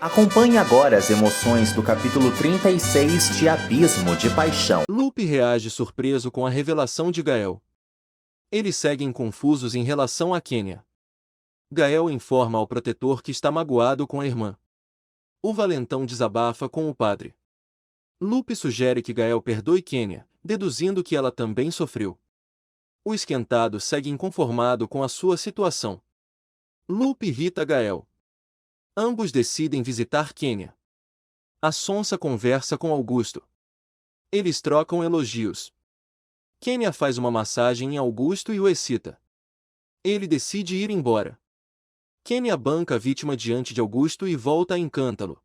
Acompanhe agora as emoções do capítulo 36 de Abismo de Paixão. Lupe reage surpreso com a revelação de Gael. Eles seguem confusos em relação a Quenya. Gael informa ao protetor que está magoado com a irmã. O valentão desabafa com o padre. Lupe sugere que Gael perdoe Quenya, deduzindo que ela também sofreu. O esquentado segue inconformado com a sua situação. Lupe irrita Gael. Ambos decidem visitar Quenya. A sonsa conversa com Augusto. Eles trocam elogios. Quenya faz uma massagem em Augusto e o excita. Ele decide ir embora. Quenya banca a vítima diante de Augusto e volta a encantá-lo.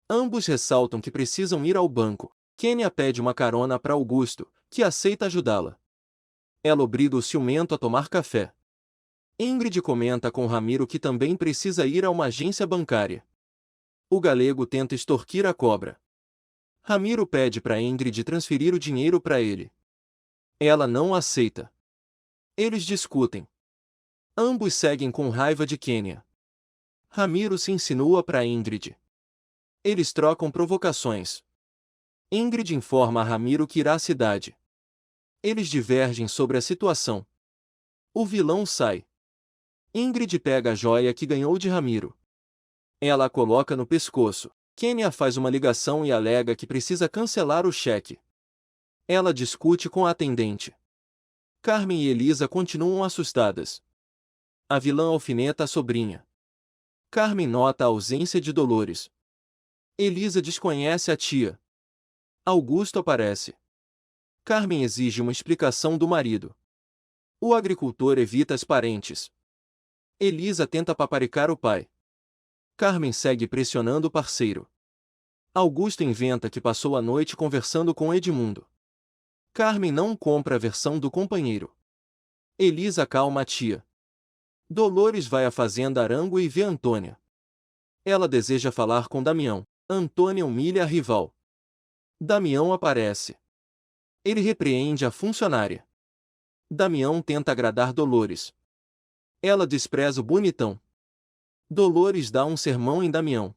Ambos ressaltam que precisam ir ao banco. Quenya pede uma carona para Augusto, que aceita ajudá-la. Ela obriga o ciumento a tomar café. Ingrid comenta com Ramiro que também precisa ir a uma agência bancária. O galego tenta extorquir a cobra. Ramiro pede para Ingrid transferir o dinheiro para ele. Ela não aceita. Eles discutem. Ambos seguem com raiva de Quenya. Ramiro se insinua para Ingrid. Eles trocam provocações. Ingrid informa a Ramiro que irá à cidade. Eles divergem sobre a situação. O vilão sai. Ingrid pega a joia que ganhou de Ramiro. Ela a coloca no pescoço. Quenya faz uma ligação e alega que precisa cancelar o cheque. Ela discute com a atendente. Carmen e Elisa continuam assustadas. A vilã alfineta a sobrinha. Carmen nota a ausência de Dolores. Elisa desconhece a tia. Augusto aparece. Carmen exige uma explicação do marido. O agricultor evita as parentes. Elisa tenta paparicar o pai. Carmen segue pressionando o parceiro. Augusto inventa que passou a noite conversando com Edmundo. Carmen não compra a versão do companheiro. Elisa acalma a tia. Dolores vai à fazenda Arango e vê Antônia. Ela deseja falar com Damião. Antônia humilha a rival. Damião aparece. Ele repreende a funcionária. Damião tenta agradar Dolores. Ela despreza o bonitão. Dolores dá um sermão em Damião.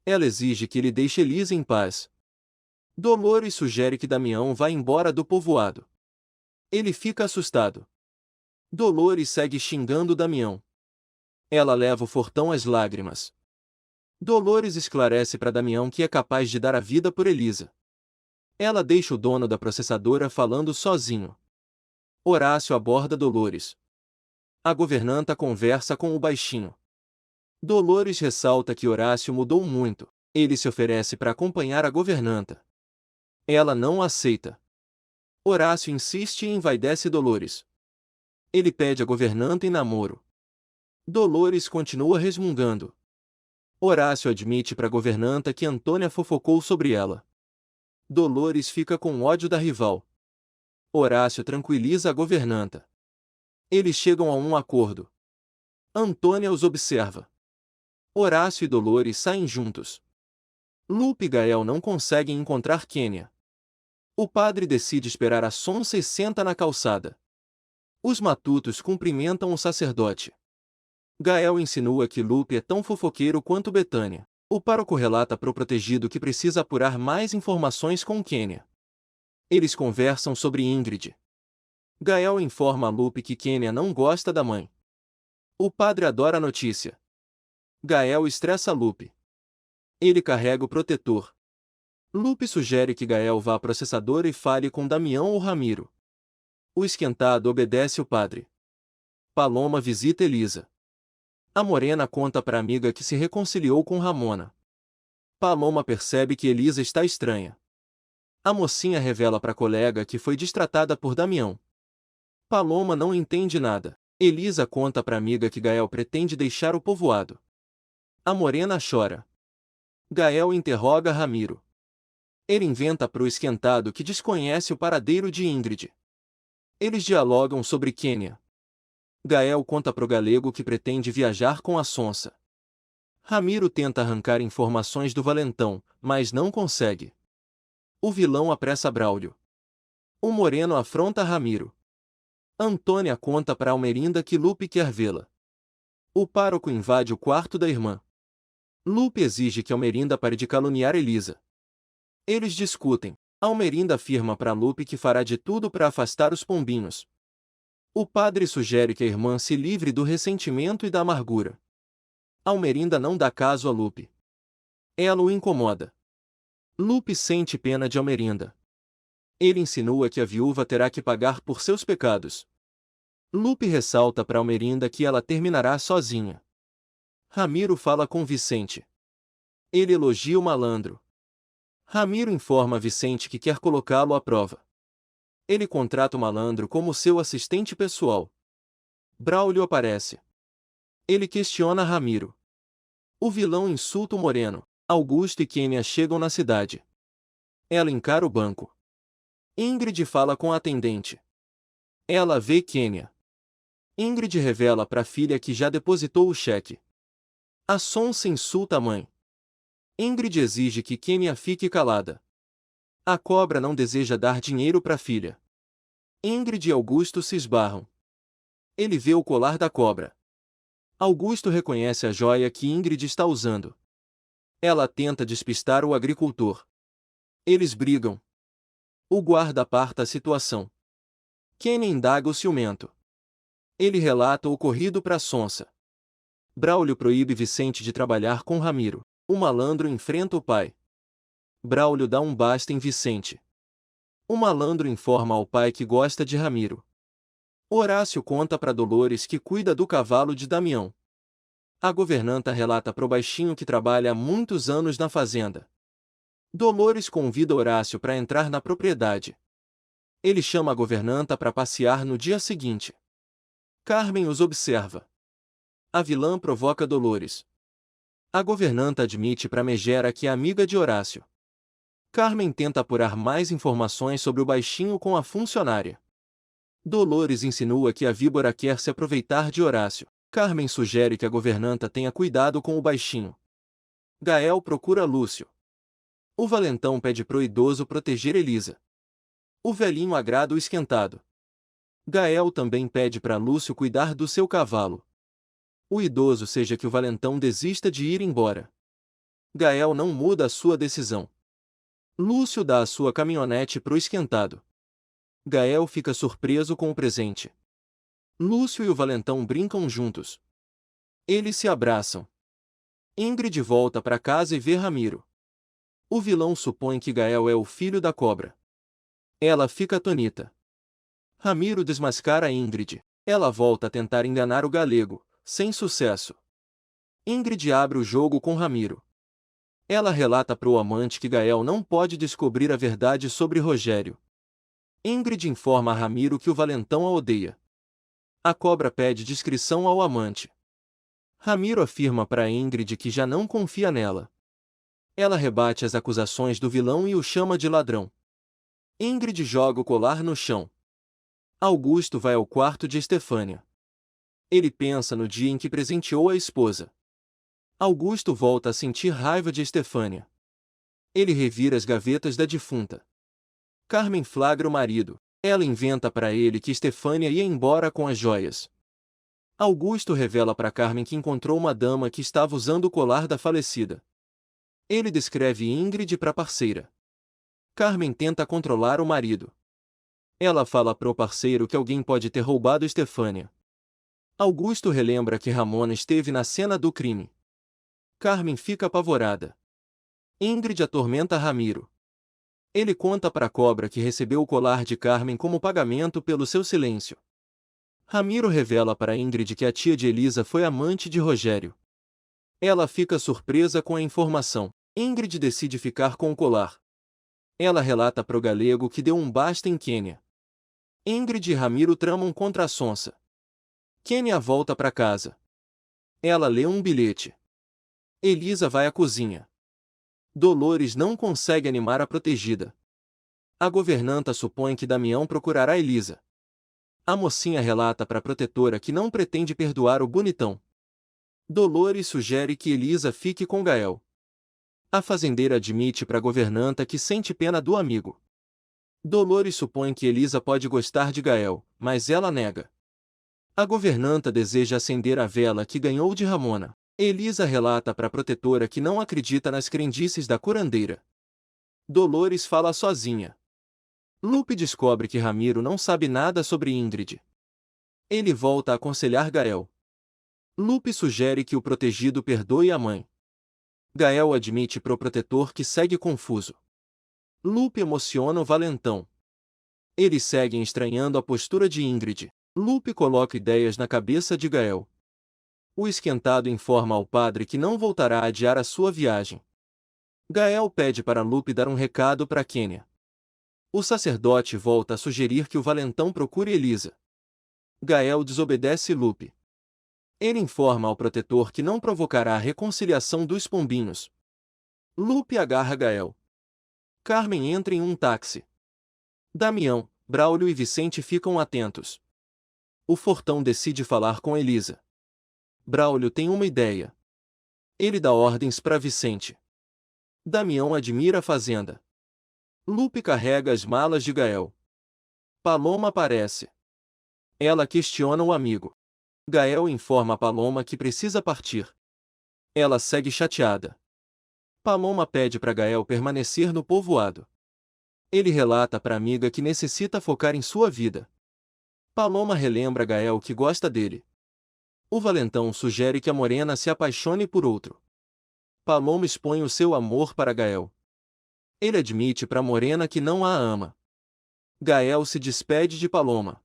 Ela exige que ele deixe Elisa em paz. Dolores sugere que Damião vá embora do povoado. Ele fica assustado. Dolores segue xingando Damião. Ela leva o fortão às lágrimas. Dolores esclarece para Damião que é capaz de dar a vida por Elisa. Ela deixa o dono da processadora falando sozinho. Horácio aborda Dolores. A governanta conversa com o baixinho. Dolores ressalta que Horácio mudou muito. Ele se oferece para acompanhar a governanta. Ela não aceita. Horácio insiste e envaidece Dolores. Ele pede a governanta em namoro. Dolores continua resmungando. Horácio admite para a governanta que Antônia fofocou sobre ela. Dolores fica com ódio da rival. Horácio tranquiliza a governanta. Eles chegam a um acordo. Antônia os observa. Horácio e Dolores saem juntos. Lupe e Gael não conseguem encontrar Quenya. O padre decide esperar a sonsa e senta na calçada. Os matutos cumprimentam o sacerdote. Gael insinua que Lupe é tão fofoqueiro quanto Betânia. O pároco relata pro protegido que precisa apurar mais informações com Quenya. Eles conversam sobre Ingrid. Gael informa a Lupe que Quenya não gosta da mãe. O padre adora a notícia. Gael estressa Lupe. Ele carrega o protetor. Lupe sugere que Gael vá à processadora e fale com Damião ou Ramiro. O esquentado obedece o padre. Paloma visita Elisa. A morena conta para a amiga que se reconciliou com Ramona. Paloma percebe que Elisa está estranha. A mocinha revela para a colega que foi distratada por Damião. Paloma não entende nada. Elisa conta para a amiga que Gael pretende deixar o povoado. A morena chora. Gael interroga Ramiro. Ele inventa pro esquentado que desconhece o paradeiro de Ingrid. Eles dialogam sobre Quenya. Gael conta pro galego que pretende viajar com a sonsa. Ramiro tenta arrancar informações do valentão, mas não consegue. O vilão apressa Braulio. O moreno afronta Ramiro. Antônia conta para Almerinda que Lupe quer vê-la. O pároco invade o quarto da irmã. Lupe exige que Almerinda pare de caluniar Elisa. Eles discutem. Almerinda afirma para Lupe que fará de tudo para afastar os pombinhos. O padre sugere que a irmã se livre do ressentimento e da amargura. Almerinda não dá caso a Lupe. Ela o incomoda. Lupe sente pena de Almerinda. Ele insinua que a viúva terá que pagar por seus pecados. Lupe ressalta para Almerinda que ela terminará sozinha. Ramiro fala com Vicente. Ele elogia o malandro. Ramiro informa Vicente que quer colocá-lo à prova. Ele contrata o malandro como seu assistente pessoal. Braulio aparece. Ele questiona Ramiro. O vilão insulta o Moreno. Augusto e Kênia chegam na cidade. Ela encara o banco. Ingrid fala com a atendente. Ela vê Kênia. Ingrid revela para a filha que já depositou o cheque. A Sonsa insulta a mãe. Ingrid exige que Kênia fique calada. A cobra não deseja dar dinheiro para a filha. Ingrid e Augusto se esbarram. Ele vê o colar da cobra. Augusto reconhece a joia que Ingrid está usando. Ela tenta despistar o agricultor. Eles brigam. O guarda aparta a situação. Kênia indaga o ciumento. Ele relata o ocorrido para Sonsa. Braulio proíbe Vicente de trabalhar com Ramiro. O malandro enfrenta o pai. Braulio dá um basta em Vicente. O malandro informa ao pai que gosta de Ramiro. Horácio conta para Dolores que cuida do cavalo de Damião. A governanta relata pro baixinho que trabalha há muitos anos na fazenda. Dolores convida Horácio para entrar na propriedade. Ele chama a governanta para passear no dia seguinte. Carmen os observa. A vilã provoca Dolores. A governanta admite para Megera que é amiga de Horácio. Carmen tenta apurar mais informações sobre o baixinho com a funcionária. Dolores insinua que a víbora quer se aproveitar de Horácio. Carmen sugere que a governanta tenha cuidado com o baixinho. Gael procura Lúcio. O valentão pede pro idoso proteger Elisa. O velhinho agrada o esquentado. Gael também pede para Lúcio cuidar do seu cavalo. O idoso seja que o valentão desista de ir embora. Gael não muda a sua decisão. Lúcio dá a sua caminhonete pro esquentado. Gael fica surpreso com o presente. Lúcio e o valentão brincam juntos. Eles se abraçam. Ingrid volta para casa e vê Ramiro. O vilão supõe que Gael é o filho da cobra. Ela fica atonita. Ramiro desmascara Ingrid. Ela volta a tentar enganar o galego, sem sucesso. Ingrid abre o jogo com Ramiro. Ela relata pro amante que Gael não pode descobrir a verdade sobre Rogério. Ingrid informa a Ramiro que o valentão a odeia. A cobra pede discrição ao amante. Ramiro afirma para Ingrid que já não confia nela. Ela rebate as acusações do vilão e o chama de ladrão. Ingrid joga o colar no chão. Augusto vai ao quarto de Estefânia. Ele pensa no dia em que presenteou a esposa. Augusto volta a sentir raiva de Estefânia. Ele revira as gavetas da defunta. Carmen flagra o marido. Ela inventa para ele que Estefânia ia embora com as joias. Augusto revela para Carmen que encontrou uma dama que estava usando o colar da falecida. Ele descreve Ingrid para a parceira. Carmen tenta controlar o marido. Ela fala pro parceiro que alguém pode ter roubado Estefânia. Augusto relembra que Ramona esteve na cena do crime. Carmen fica apavorada. Ingrid atormenta Ramiro. Ele conta para a cobra que recebeu o colar de Carmen como pagamento pelo seu silêncio. Ramiro revela para Ingrid que a tia de Elisa foi amante de Rogério. Ela fica surpresa com a informação. Ingrid decide ficar com o colar. Ela relata pro galego que deu um basta em Kênia. Ingrid e Ramiro tramam contra a Sonsa. Kênia volta para casa. Ela lê um bilhete. Elisa vai à cozinha. Dolores não consegue animar a protegida. A governanta supõe que Damião procurará Elisa. A mocinha relata para a protetora que não pretende perdoar o bonitão. Dolores sugere que Elisa fique com Gael. A fazendeira admite para a governanta que sente pena do amigo. Dolores supõe que Elisa pode gostar de Gael, mas ela nega. A governanta deseja acender a vela que ganhou de Ramona. Elisa relata para a protetora que não acredita nas crendices da curandeira. Dolores fala sozinha. Lupe descobre que Ramiro não sabe nada sobre Ingrid. Ele volta a aconselhar Gael. Lupe sugere que o protegido perdoe a mãe. Gael admite pro protetor que segue confuso. Lupe emociona o valentão. Eles seguem estranhando a postura de Ingrid. Lupe coloca ideias na cabeça de Gael. O esquentado informa ao padre que não voltará a adiar a sua viagem. Gael pede para Lupe dar um recado para Quênia. O sacerdote volta a sugerir que o valentão procure Elisa. Gael desobedece Lupe. Ele informa ao protetor que não provocará a reconciliação dos pombinhos. Lupe agarra Gael. Carmen entra em um táxi. Damião, Braulio e Vicente ficam atentos. O fortão decide falar com Elisa. Braulio tem uma ideia. Ele dá ordens para Vicente. Damião admira a fazenda. Lupe carrega as malas de Gael. Paloma aparece. Ela questiona o amigo. Gael informa a Paloma que precisa partir. Ela segue chateada. Paloma pede para Gael permanecer no povoado. Ele relata para a amiga que necessita focar em sua vida. Paloma relembra a Gael que gosta dele. O valentão sugere que a morena se apaixone por outro. Paloma expõe o seu amor para Gael. Ele admite para a morena que não a ama. Gael se despede de Paloma.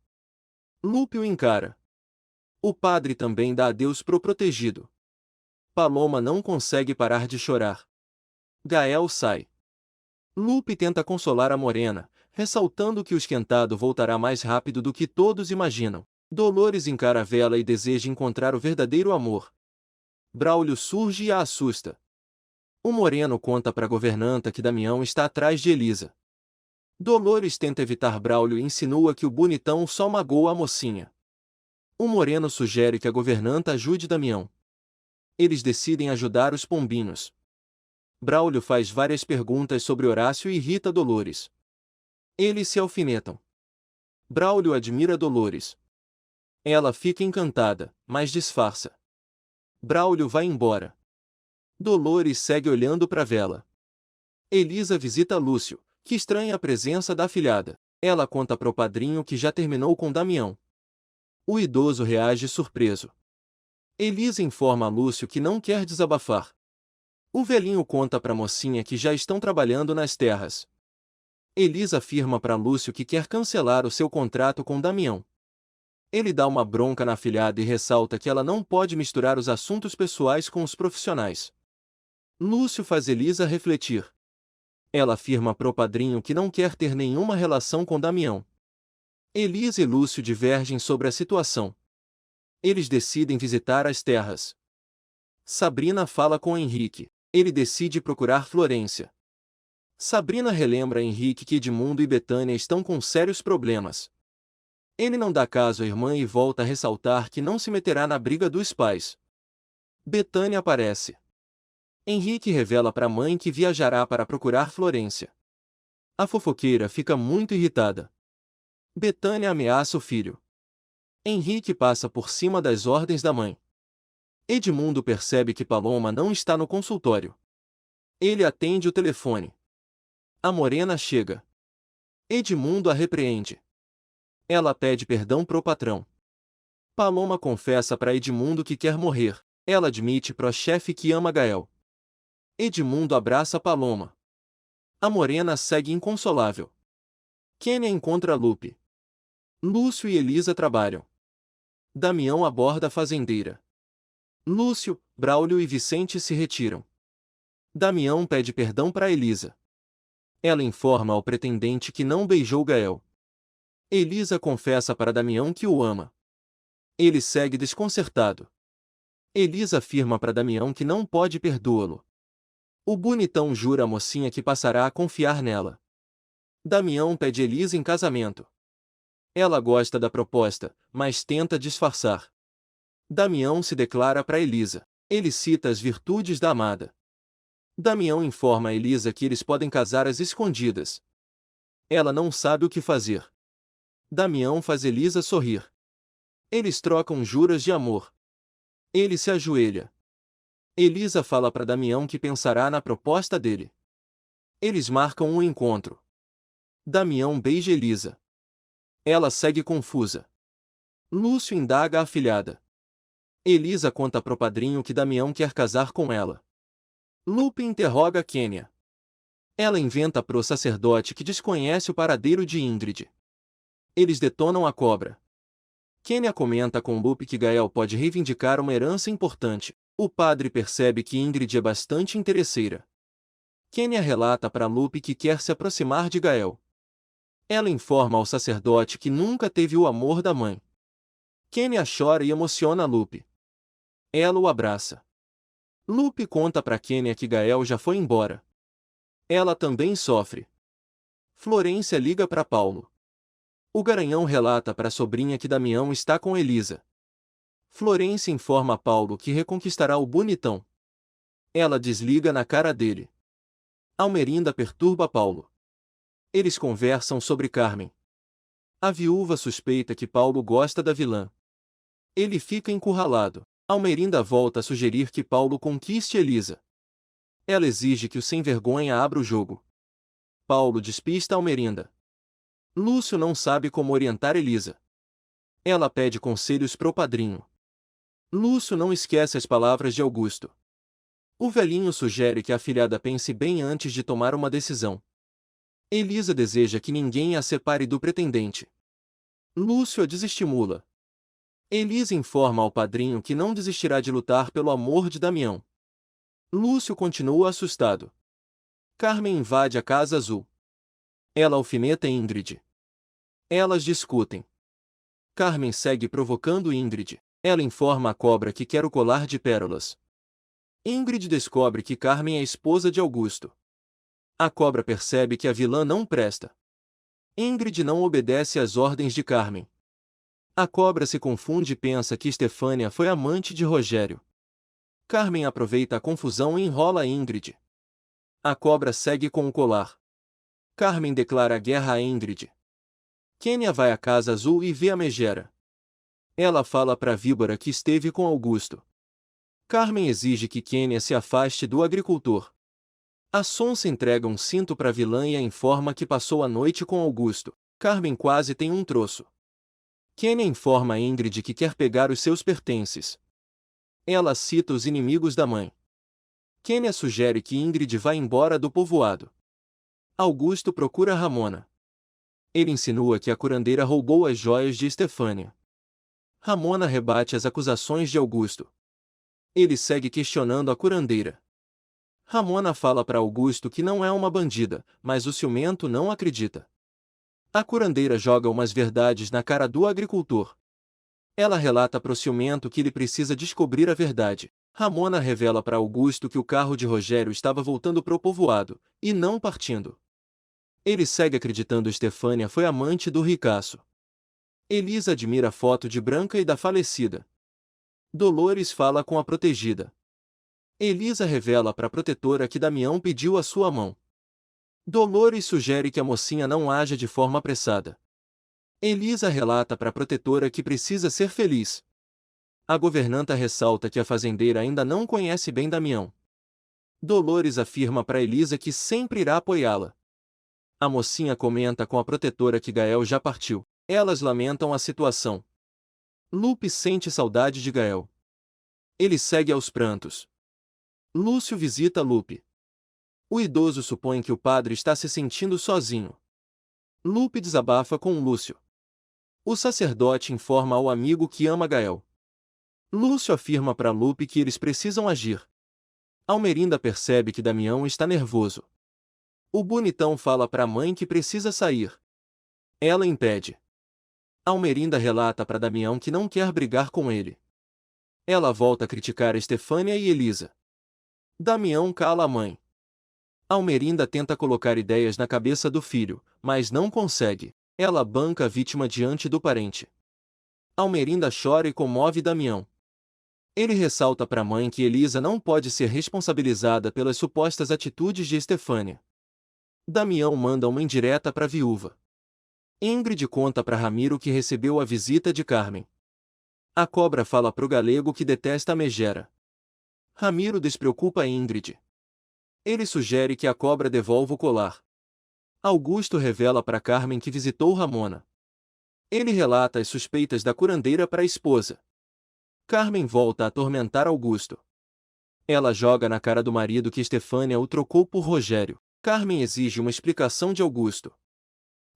Lupe o encara. O padre também dá adeus pro protegido. Paloma não consegue parar de chorar. Gael sai. Lupe tenta consolar a morena, ressaltando que o esquentado voltará mais rápido do que todos imaginam. Dolores encara a vela e deseja encontrar o verdadeiro amor. Braulio surge e a assusta. O moreno conta para a governanta que Damião está atrás de Elisa. Dolores tenta evitar Braulio e insinua que o bonitão só magoa a mocinha. O moreno sugere que a governanta ajude Damião. Eles decidem ajudar os pombinhos. Braulio faz várias perguntas sobre Horácio e irrita Dolores. Eles se alfinetam. Braulio admira Dolores. Ela fica encantada, mas disfarça. Braulio vai embora. Dolores segue olhando para a vela. Elisa visita Lúcio, que estranha a presença da afilhada. Ela conta para o padrinho que já terminou com Damião. O idoso reage surpreso. Elisa informa a Lúcio que não quer desabafar. O velhinho conta para a mocinha que já estão trabalhando nas terras. Elisa afirma para Lúcio que quer cancelar o seu contrato com Damião. Ele dá uma bronca na afilhada e ressalta que ela não pode misturar os assuntos pessoais com os profissionais. Lúcio faz Elisa refletir. Ela afirma para o padrinho que não quer ter nenhuma relação com Damião. Elisa e Lúcio divergem sobre a situação. Eles decidem visitar as terras. Sabrina fala com Henrique. Ele decide procurar Florência. Sabrina relembra a Henrique que Edmundo e Betânia estão com sérios problemas. Ele não dá caso à irmã e volta a ressaltar que não se meterá na briga dos pais. Betânia aparece. Henrique revela para a mãe que viajará para procurar Florência. A fofoqueira fica muito irritada. Betânia ameaça o filho. Henrique passa por cima das ordens da mãe. Edmundo percebe que Paloma não está no consultório. Ele atende o telefone. A morena chega. Edmundo a repreende. Ela pede perdão pro patrão. Paloma confessa para Edmundo que quer morrer. Ela admite pro chefe que ama Gael. Edmundo abraça Paloma. A morena segue inconsolável. Quênia encontra Lupe. Lúcio e Elisa trabalham. Damião aborda a fazendeira. Lúcio, Braulio e Vicente se retiram. Damião pede perdão para Elisa. Ela informa ao pretendente que não beijou Gael. Elisa confessa para Damião que o ama. Ele segue desconcertado. Elisa afirma para Damião que não pode perdoá-lo. O bonitão jura à mocinha que passará a confiar nela. Damião pede Elisa em casamento. Ela gosta da proposta, mas tenta disfarçar. Damião se declara para Elisa. Ele cita as virtudes da amada. Damião informa a Elisa que eles podem casar às escondidas. Ela não sabe o que fazer. Damião faz Elisa sorrir. Eles trocam juras de amor. Ele se ajoelha. Elisa fala para Damião que pensará na proposta dele. Eles marcam um encontro. Damião beija Elisa. Ela segue confusa. Lúcio indaga a afilhada. Elisa conta pro padrinho que Damião quer casar com ela. Lupe interroga Quênia. Ela inventa pro sacerdote que desconhece o paradeiro de Ingrid. Eles detonam a cobra. Quênia comenta com Lupe que Gael pode reivindicar uma herança importante. O padre percebe que Ingrid é bastante interesseira. Quênia relata para Lupe que quer se aproximar de Gael. Ela informa ao sacerdote que nunca teve o amor da mãe. Quênia chora e emociona Lupe. Ela o abraça. Lupe conta para Quênia que Gael já foi embora. Ela também sofre. Florência liga para Paulo. O Garanhão relata para a sobrinha que Damião está com Elisa. Florência informa a Paulo que reconquistará o bonitão. Ela desliga na cara dele. Almerinda perturba Paulo. Eles conversam sobre Carmen. A viúva suspeita que Paulo gosta da vilã. Ele fica encurralado. Almerinda volta a sugerir que Paulo conquiste Elisa. Ela exige que o sem-vergonha abra o jogo. Paulo despista Almerinda. Lúcio não sabe como orientar Elisa. Ela pede conselhos pro padrinho. Lúcio não esquece as palavras de Augusto. O velhinho sugere que a afilhada pense bem antes de tomar uma decisão. Elisa deseja que ninguém a separe do pretendente. Lúcio a desestimula. Elisa informa ao padrinho que não desistirá de lutar pelo amor de Damião. Lúcio continua assustado. Carmen invade a Casa Azul. Ela alfineta Ingrid. Elas discutem. Carmen segue provocando Ingrid. Ela informa a cobra que quer o colar de pérolas. Ingrid descobre que Carmen é esposa de Augusto. A cobra percebe que a vilã não presta. Ingrid não obedece às ordens de Carmen. A cobra se confunde e pensa que Estefânia foi amante de Rogério. Carmen aproveita a confusão e enrola Ingrid. A cobra segue com o colar. Carmen declara guerra a Ingrid. Quênia vai à Casa Azul e vê a megera. Ela fala para a víbora que esteve com Augusto. Carmen exige que Quênia se afaste do agricultor. A sonsa entrega um cinto para a vilã e a informa que passou a noite com Augusto. Carmen quase tem um troço. Quênia informa a Ingrid que quer pegar os seus pertences. Ela cita os inimigos da mãe. Quênia sugere que Ingrid vá embora do povoado. Augusto procura Ramona. Ele insinua que a curandeira roubou as joias de Estefânia. Ramona rebate as acusações de Augusto. Ele segue questionando a curandeira. Ramona fala para Augusto que não é uma bandida, mas o ciumento não acredita. A curandeira joga umas verdades na cara do agricultor. Ela relata pro ciumento que ele precisa descobrir a verdade. Ramona revela para Augusto que o carro de Rogério estava voltando pro povoado, e não partindo. Ele segue acreditando Estefânia foi amante do ricaço. Elisa admira a foto de Branca e da falecida. Dolores fala com a protegida. Elisa revela para a protetora que Damião pediu a sua mão. Dolores sugere que a mocinha não haja de forma apressada. Elisa relata para a protetora que precisa ser feliz. A governanta ressalta que a fazendeira ainda não conhece bem Damião. Dolores afirma para Elisa que sempre irá apoiá-la. A mocinha comenta com a protetora que Gael já partiu. Elas lamentam a situação. Lupe sente saudade de Gael. Ele segue aos prantos. Lúcio visita Lupe. O idoso supõe que o padre está se sentindo sozinho. Lupe desabafa com Lúcio. O sacerdote informa ao amigo que ama Gael. Lúcio afirma para Lupe que eles precisam agir. Almerinda percebe que Damião está nervoso. O bonitão fala para a mãe que precisa sair. Ela impede. Almerinda relata para Damião que não quer brigar com ele. Ela volta a criticar Estefânia e Elisa. Damião cala a mãe. Almerinda tenta colocar ideias na cabeça do filho, mas não consegue. Ela banca a vítima diante do parente. Almerinda chora e comove Damião. Ele ressalta para a mãe que Elisa não pode ser responsabilizada pelas supostas atitudes de Estefânia. Damião manda uma indireta para a viúva. Ingrid conta para Ramiro que recebeu a visita de Carmen. A cobra fala pro galego que detesta a megera. Ramiro despreocupa Ingrid. Ele sugere que a cobra devolva o colar. Augusto revela para Carmen que visitou Ramona. Ele relata as suspeitas da curandeira para a esposa. Carmen volta a atormentar Augusto. Ela joga na cara do marido que Estefânia o trocou por Rogério. Carmen exige uma explicação de Augusto.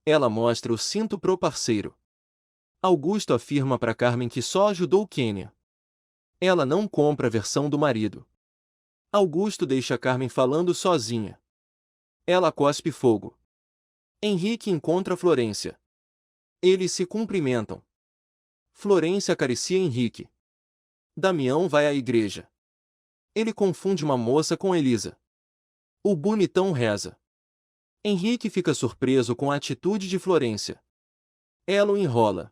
Ela mostra o cinto pro parceiro. Augusto afirma para Carmen que só ajudou Kênia. Ela não compra a versão do marido. Augusto deixa Carmen falando sozinha. Ela cospe fogo. Henrique encontra Florência. Eles se cumprimentam. Florência acaricia Henrique. Damião vai à igreja. Ele confunde uma moça com Elisa. O bonitão reza. Henrique fica surpreso com a atitude de Florência. Ela o enrola.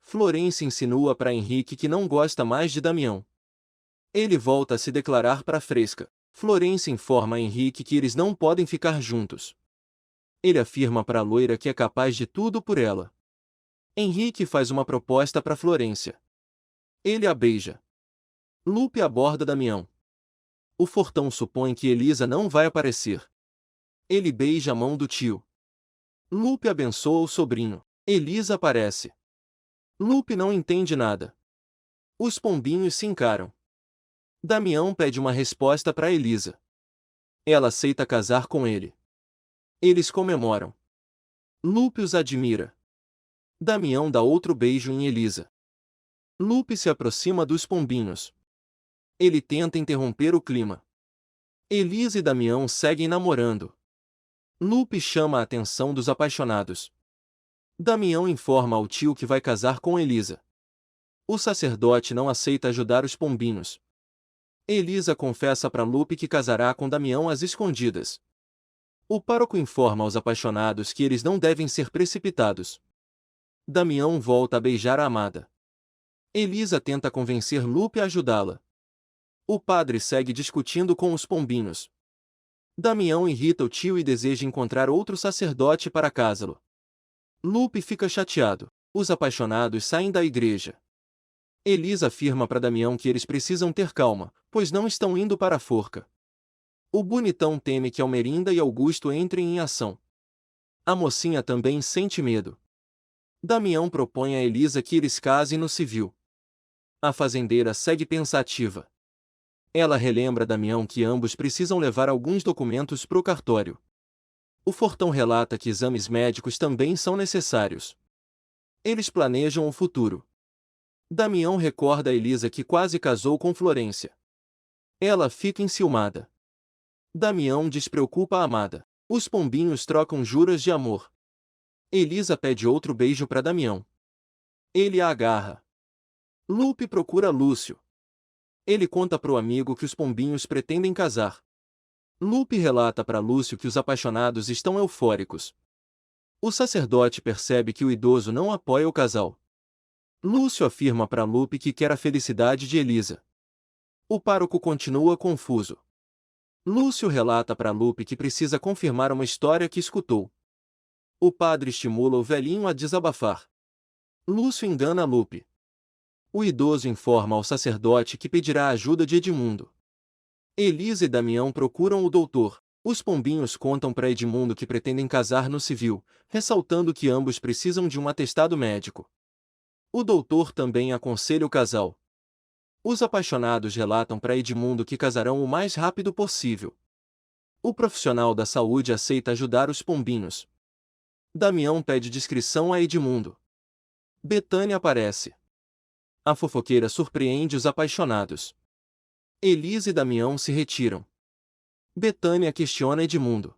Florência insinua para Henrique que não gosta mais de Damião. Ele volta a se declarar para Fresca. Florência informa a Henrique que eles não podem ficar juntos. Ele afirma para a loira que é capaz de tudo por ela. Henrique faz uma proposta para Florência. Ele a beija. Lupe aborda Damião. O Fortão supõe que Elisa não vai aparecer. Ele beija a mão do tio. Lupe abençoa o sobrinho. Elisa aparece. Lupe não entende nada. Os pombinhos se encaram. Damião pede uma resposta para Elisa. Ela aceita casar com ele. Eles comemoram. Lupe os admira. Damião dá outro beijo em Elisa. Lupe se aproxima dos pombinhos. Ele tenta interromper o clima. Elisa e Damião seguem namorando. Lupe chama a atenção dos apaixonados. Damião informa ao tio que vai casar com Elisa. O sacerdote não aceita ajudar os pombinhos. Elisa confessa para Lupe que casará com Damião às escondidas. O pároco informa aos apaixonados que eles não devem ser precipitados. Damião volta a beijar a amada. Elisa tenta convencer Lupe a ajudá-la. O padre segue discutindo com os pombinhos. Damião irrita o tio e deseja encontrar outro sacerdote para casá-lo. Lupe fica chateado. Os apaixonados saem da igreja. Elisa afirma para Damião que eles precisam ter calma, pois não estão indo para a forca. O bonitão teme que Almerinda e Augusto entrem em ação. A mocinha também sente medo. Damião propõe a Elisa que eles casem no civil. A fazendeira segue pensativa. Ela relembra Damião que ambos precisam levar alguns documentos pro cartório. O Fortão relata que exames médicos também são necessários. Eles planejam o futuro. Damião recorda a Elisa que quase casou com Florência. Ela fica enciumada. Damião despreocupa a amada. Os pombinhos trocam juras de amor. Elisa pede outro beijo para Damião. Ele a agarra. Lupe procura Lúcio. Ele conta pro amigo que os pombinhos pretendem casar. Lupe relata para Lúcio que os apaixonados estão eufóricos. O sacerdote percebe que o idoso não apoia o casal. Lúcio afirma para Lupe que quer a felicidade de Elisa. O pároco continua confuso. Lúcio relata para Lupe que precisa confirmar uma história que escutou. O padre estimula o velhinho a desabafar. Lúcio engana Lupe. O idoso informa ao sacerdote que pedirá a ajuda de Edmundo. Elisa e Damião procuram o doutor. Os pombinhos contam para Edmundo que pretendem casar no civil, ressaltando que ambos precisam de um atestado médico. O doutor também aconselha o casal. Os apaixonados relatam para Edmundo que casarão o mais rápido possível. O profissional da saúde aceita ajudar os pombinhos. Damião pede discrição a Edmundo. Betânia aparece. A fofoqueira surpreende os apaixonados. Elisa e Damião se retiram. Betânia questiona Edmundo.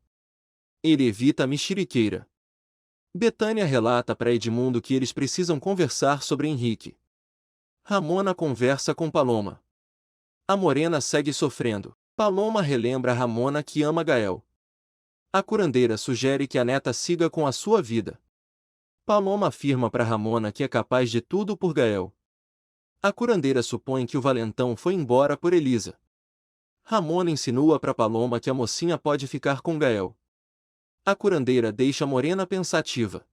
Ele evita a mexeriqueira. Betânia relata para Edmundo que eles precisam conversar sobre Henrique. Ramona conversa com Paloma. A morena segue sofrendo. Paloma relembra a Ramona que ama Gael. A curandeira sugere que a neta siga com a sua vida. Paloma afirma para Ramona que é capaz de tudo por Gael. A curandeira supõe que o valentão foi embora por Elisa. Ramona insinua para Paloma que a mocinha pode ficar com Gael. A curandeira deixa a morena pensativa.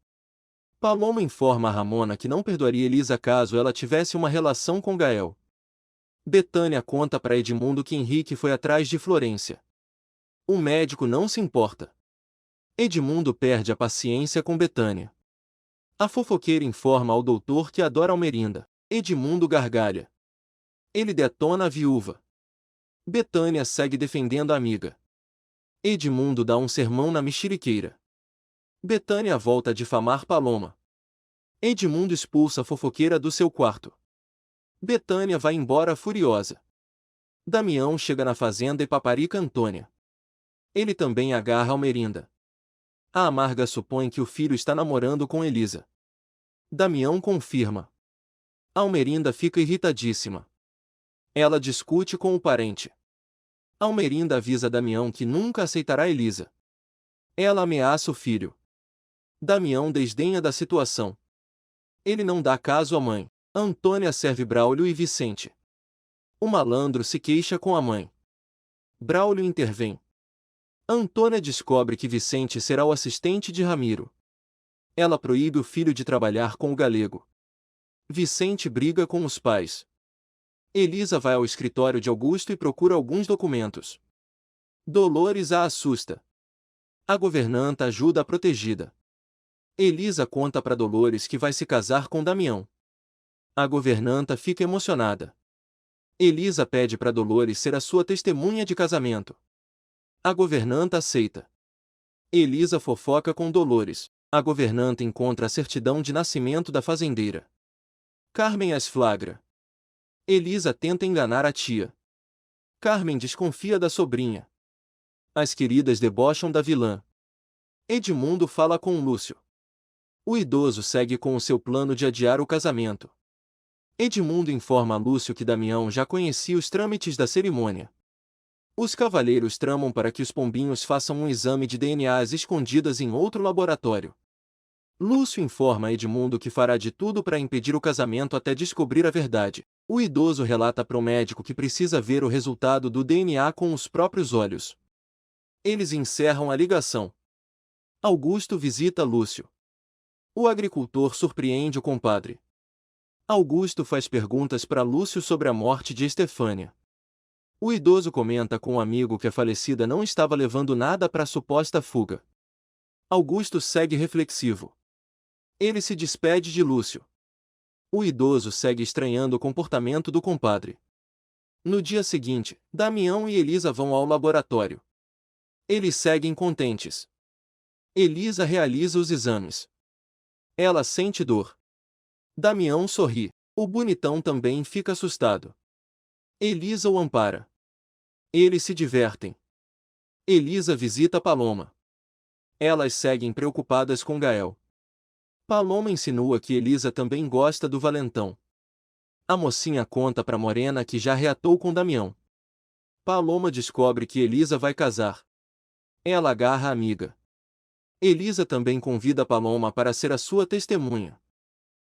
Paloma informa a Ramona que não perdoaria Elisa caso ela tivesse uma relação com Gael. Betânia conta para Edmundo que Henrique foi atrás de Florência. O médico não se importa. Edmundo perde a paciência com Betânia. A fofoqueira informa ao doutor que adora Almerinda. Edmundo gargalha. Ele detona a viúva. Betânia segue defendendo a amiga. Edmundo dá um sermão na mexeriqueira. Betânia volta a difamar Paloma. Edmundo expulsa a fofoqueira do seu quarto. Betânia vai embora furiosa. Damião chega na fazenda e paparica Antônia. Ele também agarra Almerinda. A amarga supõe que o filho está namorando com Elisa. Damião confirma. Almerinda fica irritadíssima. Ela discute com o parente. Almerinda avisa Damião que nunca aceitará Elisa. Ela ameaça o filho. Damião desdenha da situação. Ele não dá caso à mãe. Antônia serve Braulio e Vicente. O malandro se queixa com a mãe. Braulio intervém. Antônia descobre que Vicente será o assistente de Ramiro. Ela proíbe o filho de trabalhar com o galego. Vicente briga com os pais. Elisa vai ao escritório de Augusto e procura alguns documentos. Dolores a assusta. A governanta ajuda a protegida. Elisa conta para Dolores que vai se casar com Damião. A governanta fica emocionada. Elisa pede para Dolores ser a sua testemunha de casamento. A governanta aceita. Elisa fofoca com Dolores. A governanta encontra a certidão de nascimento da fazendeira. Carmen as flagra. Elisa tenta enganar a tia. Carmen desconfia da sobrinha. As queridas debocham da vilã. Edmundo fala com Lúcio. O idoso segue com o seu plano de adiar o casamento. Edmundo informa a Lúcio que Damião já conhecia os trâmites da cerimônia. Os cavalheiros tramam para que os pombinhos façam um exame de DNA às escondidas em outro laboratório. Lúcio informa a Edmundo que fará de tudo para impedir o casamento até descobrir a verdade. O idoso relata para o médico que precisa ver o resultado do DNA com os próprios olhos. Eles encerram a ligação. Augusto visita Lúcio. O agricultor surpreende o compadre. Augusto faz perguntas para Lúcio sobre a morte de Estefânia. O idoso comenta com um amigo que a falecida não estava levando nada para a suposta fuga. Augusto segue reflexivo. Ele se despede de Lúcio. O idoso segue estranhando o comportamento do compadre. No dia seguinte, Damião e Elisa vão ao laboratório. Eles seguem contentes. Elisa realiza os exames. Ela sente dor. Damião sorri. O bonitão também fica assustado. Elisa o ampara. Eles se divertem. Elisa visita Paloma. Elas seguem preocupadas com Gael. Paloma insinua que Elisa também gosta do valentão. A mocinha conta para Morena que já reatou com Damião. Paloma descobre que Elisa vai casar. Ela agarra a amiga. Elisa também convida Paloma para ser a sua testemunha.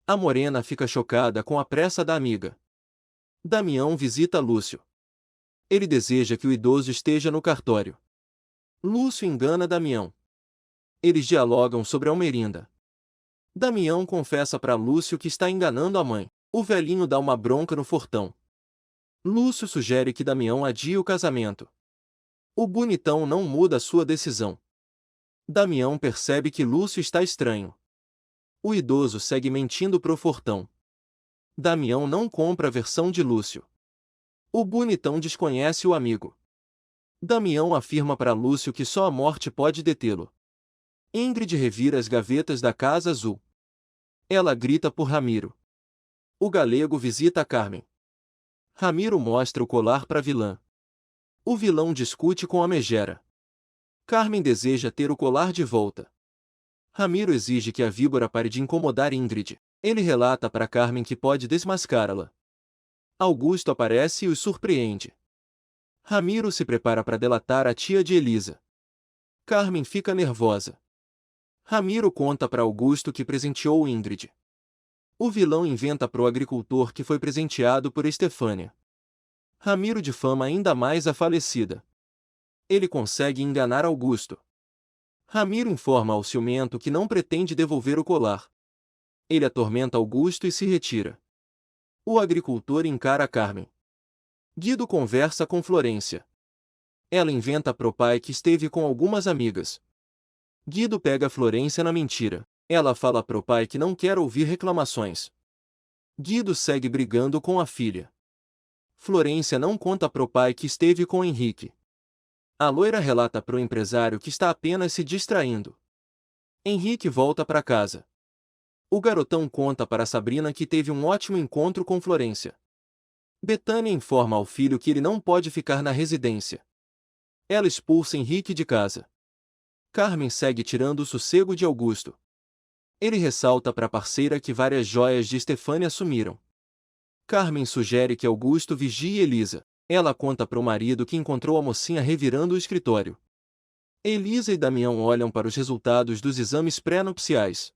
A Morena fica chocada com a pressa da amiga. Damião visita Lúcio. Ele deseja que o idoso esteja no cartório. Lúcio engana Damião. Eles dialogam sobre Almerinda. Damião confessa para Lúcio que está enganando a mãe. O velhinho dá uma bronca no fortão. Lúcio sugere que Damião adie o casamento. O bonitão não muda sua decisão. Damião percebe que Lúcio está estranho. O idoso segue mentindo pro fortão. Damião não compra a versão de Lúcio. O bonitão desconhece o amigo. Damião afirma para Lúcio que só a morte pode detê-lo. Ingrid revira as gavetas da Casa Azul. Ela grita por Ramiro. O galego visita a Carmen. Ramiro mostra o colar para a vilã. O vilão discute com a megera. Carmen deseja ter o colar de volta. Ramiro exige que a víbora pare de incomodar Ingrid. Ele relata para Carmen que pode desmascará-la. Augusto aparece e os surpreende. Ramiro se prepara para delatar a tia de Elisa. Carmen fica nervosa. Ramiro conta para Augusto que presenteou Ingrid. O vilão inventa pro agricultor que foi presenteado por Estefânia. Ramiro difama ainda mais a falecida. Ele consegue enganar Augusto. Ramiro informa ao ciumento que não pretende devolver o colar. Ele atormenta Augusto e se retira. O agricultor encara Carmen. Guido conversa com Florência. Ela inventa pro pai que esteve com algumas amigas. Guido pega Florência na mentira. Ela fala pro pai que não quer ouvir reclamações. Guido segue brigando com a filha. Florência não conta pro pai que esteve com Henrique. A loira relata pro empresário que está apenas se distraindo. Henrique volta para casa. O garotão conta para Sabrina que teve um ótimo encontro com Florência. Betânia informa ao filho que ele não pode ficar na residência. Ela expulsa Henrique de casa. Carmen segue tirando o sossego de Augusto. Ele ressalta para a parceira que várias joias de Estefânia sumiram. Carmen sugere que Augusto vigie Elisa. Ela conta para o marido que encontrou a mocinha revirando o escritório. Elisa e Damião olham para os resultados dos exames pré-nupciais.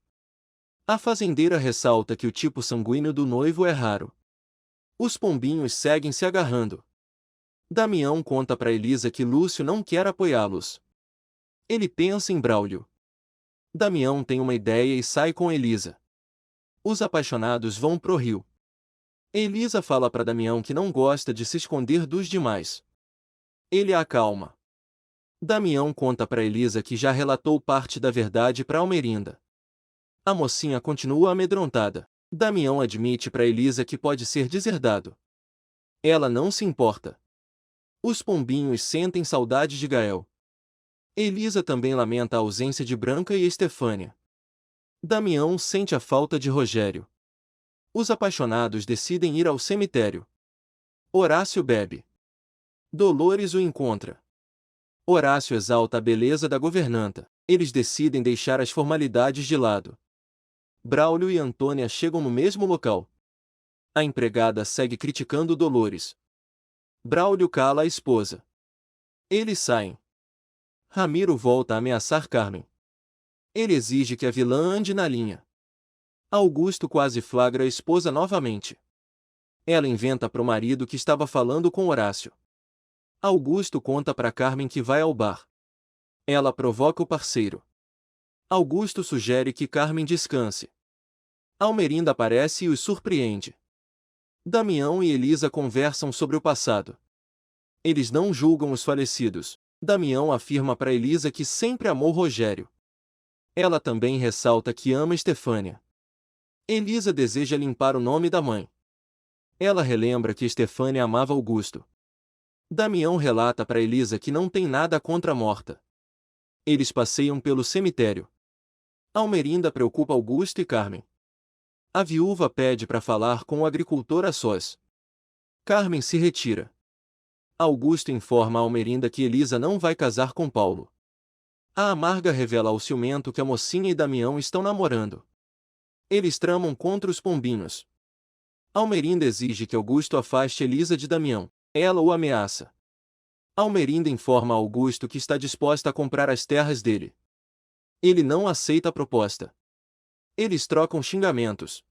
A fazendeira ressalta que o tipo sanguíneo do noivo é raro. Os pombinhos seguem se agarrando. Damião conta para Elisa que Lúcio não quer apoiá-los. Ele pensa em Braulio. Damião tem uma ideia e sai com Elisa. Os apaixonados vão pro rio. Elisa fala para Damião que não gosta de se esconder dos demais. Ele a acalma. Damião conta para Elisa que já relatou parte da verdade para Almerinda. A mocinha continua amedrontada. Damião admite para Elisa que pode ser deserdado. Ela não se importa. Os pombinhos sentem saudade de Gael. Elisa também lamenta a ausência de Branca e Estefânia. Damião sente a falta de Rogério. Os apaixonados decidem ir ao cemitério. Horácio bebe. Dolores o encontra. Horácio exalta a beleza da governanta. Eles decidem deixar as formalidades de lado. Braulio e Antônia chegam no mesmo local. A empregada segue criticando Dolores. Braulio cala a esposa. Eles saem. Ramiro volta a ameaçar Carmen. Ele exige que a vilã ande na linha. Augusto quase flagra a esposa novamente. Ela inventa pro marido que estava falando com Horácio. Augusto conta para Carmen que vai ao bar. Ela provoca o parceiro. Augusto sugere que Carmen descanse. Almerinda aparece e os surpreende. Damião e Elisa conversam sobre o passado. Eles não julgam os falecidos. Damião afirma para Elisa que sempre amou Rogério. Ela também ressalta que ama Estefânia. Elisa deseja limpar o nome da mãe. Ela relembra que Estefânia amava Augusto. Damião relata para Elisa que não tem nada contra a morta. Eles passeiam pelo cemitério. Almerinda preocupa Augusto e Carmen. A viúva pede para falar com o agricultor a sós. Carmen se retira. Augusto informa a Almerinda que Elisa não vai casar com Paulo. A amarga revela ao ciumento que a mocinha e Damião estão namorando. Eles tramam contra os pombinhos. Almerinda exige que Augusto afaste Elisa de Damião. Ela o ameaça. Almerinda informa a Augusto que está disposta a comprar as terras dele. Ele não aceita a proposta. Eles trocam xingamentos.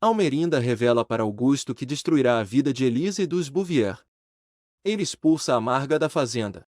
Almerinda revela para Augusto que destruirá a vida de Elisa e dos Bouvier. Ele expulsa a Amarga da fazenda.